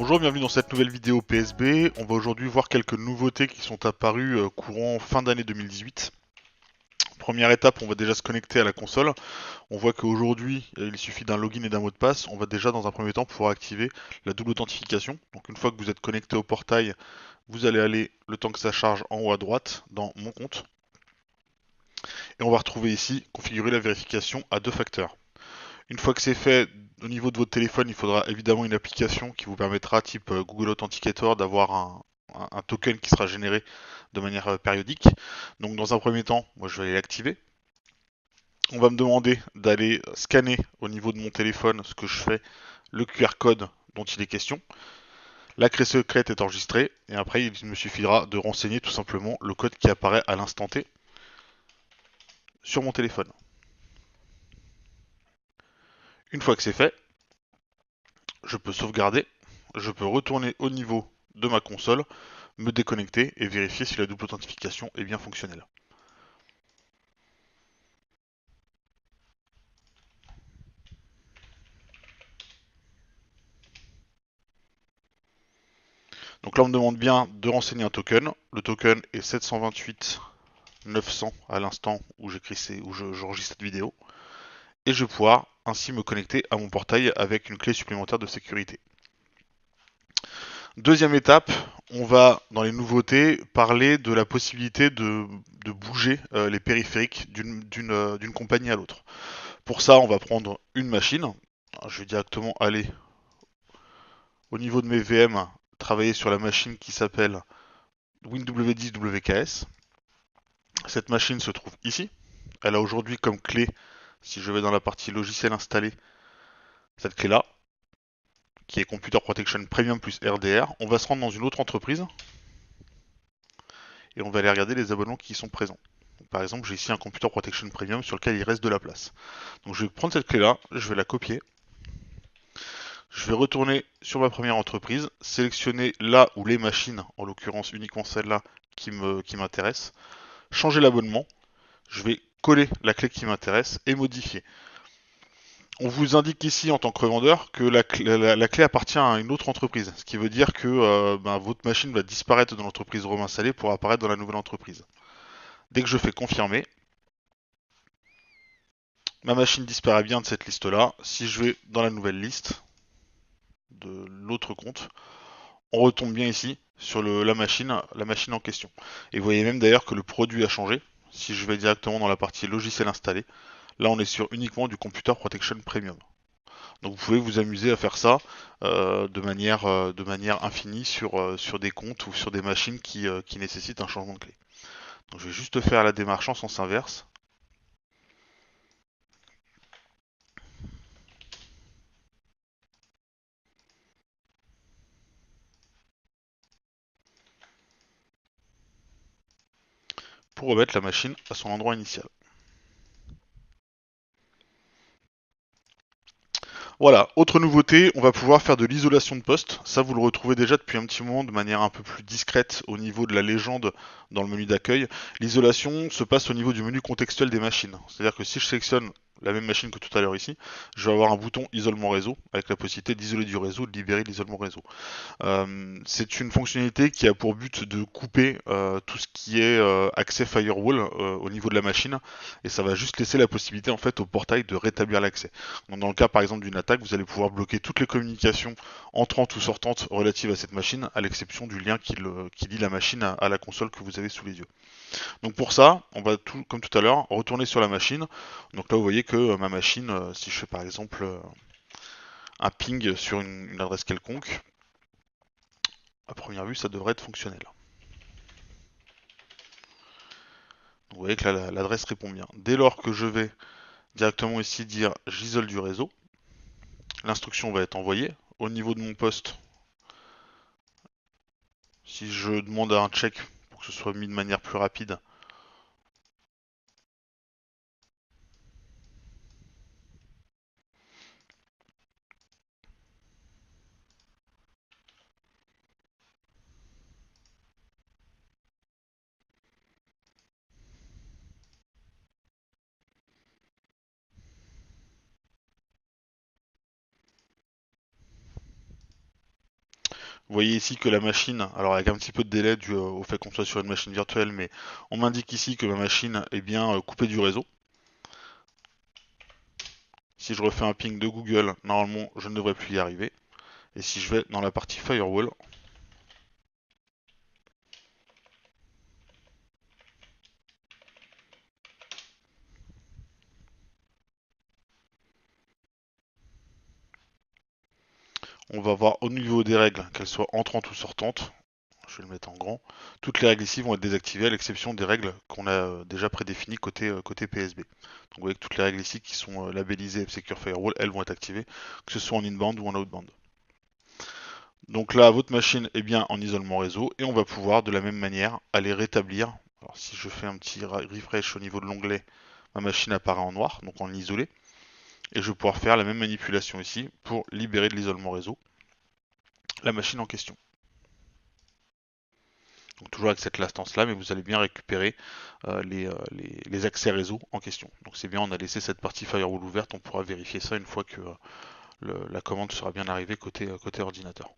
Bonjour, bienvenue dans cette nouvelle vidéo PSB. On va aujourd'hui voir quelques nouveautés qui sont apparues courant fin d'année 2018. Première étape, on va déjà se connecter à la console. On voit qu'aujourd'hui, il suffit d'un login et d'un mot de passe. On va déjà dans un premier temps pouvoir activer la double authentification. Donc une fois que vous êtes connecté au portail, vous allez aller, le temps que ça charge, en haut à droite, dans Mon compte. Et on va retrouver ici, configurer la vérification à 2 facteurs. Une fois que c'est fait, au niveau de votre téléphone, il faudra évidemment une application qui vous permettra, type Google Authenticator, d'avoir un token qui sera généré de manière périodique. Donc dans un premier temps, moi je vais l'activer. On va me demander d'aller scanner au niveau de mon téléphone, ce que je fais, le QR code dont il est question. La clé secrète est enregistrée et après il me suffira de renseigner tout simplement le code qui apparaît à l'instant T sur mon téléphone. Une fois que c'est fait, je peux sauvegarder, je peux retourner au niveau de ma console, me déconnecter et vérifier si la double authentification est bien fonctionnelle. Donc là on me demande bien de renseigner un token. Le token est 728 900 à l'instant où j'enregistre cette vidéo. Et je vais pouvoir ainsi me connecter à mon portail avec une clé supplémentaire de sécurité. Deuxième étape, on va dans les nouveautés parler de la possibilité de bouger les périphériques d'une compagnie à l'autre. Pour ça, on va prendre une machine. Alors, je vais directement aller au niveau de mes VM, travailler sur la machine qui s'appelle WinW10 WKS. Cette machine se trouve ici. Elle a aujourd'hui comme clé, si je vais dans la partie logiciel installé, cette clé-là, qui est Computer Protection Premium plus RDR. On va se rendre dans une autre entreprise et on va aller regarder les abonnements qui y sont présents. Donc, par exemple, j'ai ici un Computer Protection Premium sur lequel il reste de la place. Donc je vais prendre cette clé-là, je vais la copier. Je vais retourner sur ma première entreprise, sélectionner là où les machines, en l'occurrence uniquement celle-là qui m'intéresse, changer l'abonnement, je vais coller la clé qui m'intéresse et modifier. On vous indique ici en tant que revendeur que la clé appartient à une autre entreprise, ce qui veut dire que votre machine va disparaître de l'entreprise Romain Salé pour apparaître dans la nouvelle entreprise. Dès que je fais confirmer, ma machine disparaît bien de cette liste-là. Si je vais dans la nouvelle liste de l'autre compte, on retombe bien ici sur la machine en question. Et vous voyez même d'ailleurs que le produit a changé. Si je vais directement dans la partie logiciel installé, là on est sur uniquement du Computer Protection Premium. Donc vous pouvez vous amuser à faire ça de manière infinie sur des comptes ou sur des machines qui nécessitent un changement de clé. Donc je vais juste faire la démarche en sens inverse. Pour remettre la machine à son endroit initial. Voilà, autre nouveauté, on va pouvoir faire de l'isolation de poste. Ça, vous le retrouvez déjà depuis un petit moment de manière un peu plus discrète au niveau de la légende dans le menu d'accueil. L'isolation se passe au niveau du menu contextuel des machines. C'est-à-dire que si je sélectionne la même machine que tout à l'heure ici, je vais avoir un bouton isolement réseau avec la possibilité d'isoler du réseau, de libérer l'isolement réseau. C'est une fonctionnalité qui a pour but de couper tout ce qui est accès firewall au niveau de la machine, et ça va juste laisser la possibilité en fait au portail de rétablir l'accès. Donc dans le cas par exemple d'une attaque, vous allez pouvoir bloquer toutes les communications entrantes ou sortantes relatives à cette machine, à l'exception du lien qui lie la machine à la console que vous avez sous les yeux. Donc pour ça, on va comme tout à l'heure retourner sur la machine. Donc là vous voyez que ma machine, si je fais par exemple un ping sur une adresse quelconque, à première vue, ça devrait être fonctionnel. Vous voyez que là, l'adresse répond bien. Dès lors que je vais directement ici dire j'isole du réseau, l'instruction va être envoyée. Au niveau de mon poste, si je demande un check pour que ce soit mis de manière plus rapide, voyez ici que la machine, alors avec un petit peu de délai dû au fait qu'on soit sur une machine virtuelle, mais on m'indique ici que ma machine est bien coupée du réseau. Si je refais un ping de Google, normalement je ne devrais plus y arriver. Et si je vais dans la partie firewall, on va voir au niveau des règles, qu'elles soient entrantes ou sortantes. Je vais le mettre en grand. Toutes les règles ici vont être désactivées à l'exception des règles qu'on a déjà prédéfinies côté PSB. Donc vous voyez que toutes les règles ici qui sont labellisées F-Secure Firewall, elles vont être activées, que ce soit en inbound ou en outbound. Donc là, votre machine est bien en isolement réseau et on va pouvoir de la même manière aller rétablir. Alors si je fais un petit refresh au niveau de l'onglet, ma machine apparaît en noir, donc en isolé. Et je vais pouvoir faire la même manipulation ici pour libérer de l'isolement réseau la machine en question. Donc toujours avec cette instance là, mais vous allez bien récupérer les accès réseau en question. Donc c'est bien, on a laissé cette partie firewall ouverte, on pourra vérifier ça une fois que la commande sera bien arrivée côté ordinateur.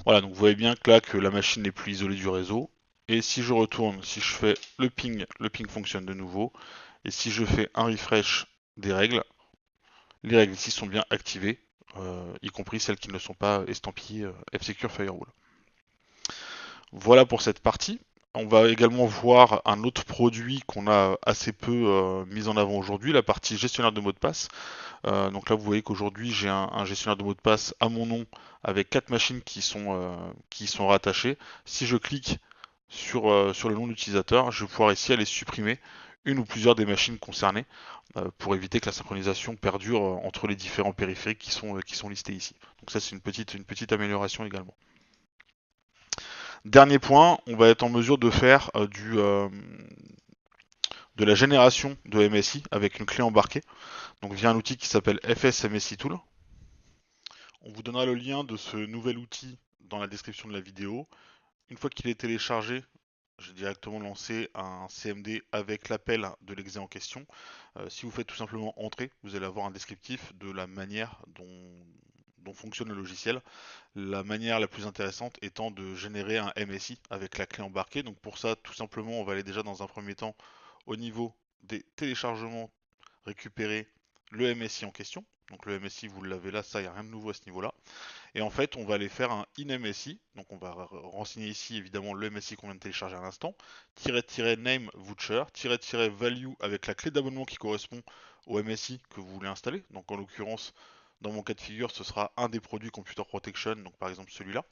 Voilà, donc vous voyez bien que là que la machine n'est plus isolée du réseau. Et si je retourne, si je fais le ping fonctionne de nouveau. Et si je fais un refresh des règles, les règles ici sont bien activées, y compris celles qui ne sont pas estampillées F-Secure Firewall. Voilà pour cette partie. On va également voir un autre produit qu'on a assez peu mis en avant aujourd'hui, la partie gestionnaire de mots de passe. Donc là, vous voyez qu'aujourd'hui, j'ai un gestionnaire de mots de passe à mon nom avec 4 machines qui sont rattachées. Si je clique sur le nom d'utilisateur, je vais pouvoir ici aller supprimer une ou plusieurs des machines concernées pour éviter que la synchronisation perdure entre les différents périphériques qui sont listés ici. Donc ça, c'est une petite amélioration également. Dernier point, on va être en mesure de faire de la génération de MSI avec une clé embarquée, donc via un outil qui s'appelle FS MSI Tool. On vous donnera le lien de ce nouvel outil dans la description de la vidéo. Une fois qu'il est téléchargé, j'ai directement lancé un CMD avec l'appel de l'exé en question. Si vous faites tout simplement entrer, vous allez avoir un descriptif de la manière dont fonctionne le logiciel. La manière la plus intéressante étant de générer un MSI avec la clé embarquée. Donc pour ça, tout simplement, on va aller déjà dans un premier temps au niveau des téléchargements, récupérer le MSI en question. Donc le MSI, vous l'avez là, ça, il n'y a rien de nouveau à ce niveau-là. Et en fait, on va aller faire un in-MSI. Donc on va renseigner ici évidemment le MSI qu'on vient de télécharger à l'instant. Name voucher, value avec la clé d'abonnement qui correspond au MSI que vous voulez installer. Donc en l'occurrence, dans mon cas de figure, ce sera un des produits Computer Protection, donc par exemple celui-là.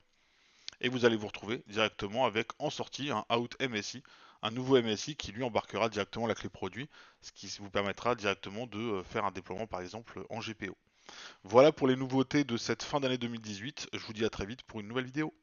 Et vous allez vous retrouver directement avec en sortie un out MSI, un nouveau MSI qui lui embarquera directement la clé produit, ce qui vous permettra directement de faire un déploiement par exemple en GPO. Voilà pour les nouveautés de cette fin d'année 2018. Je vous dis à très vite pour une nouvelle vidéo.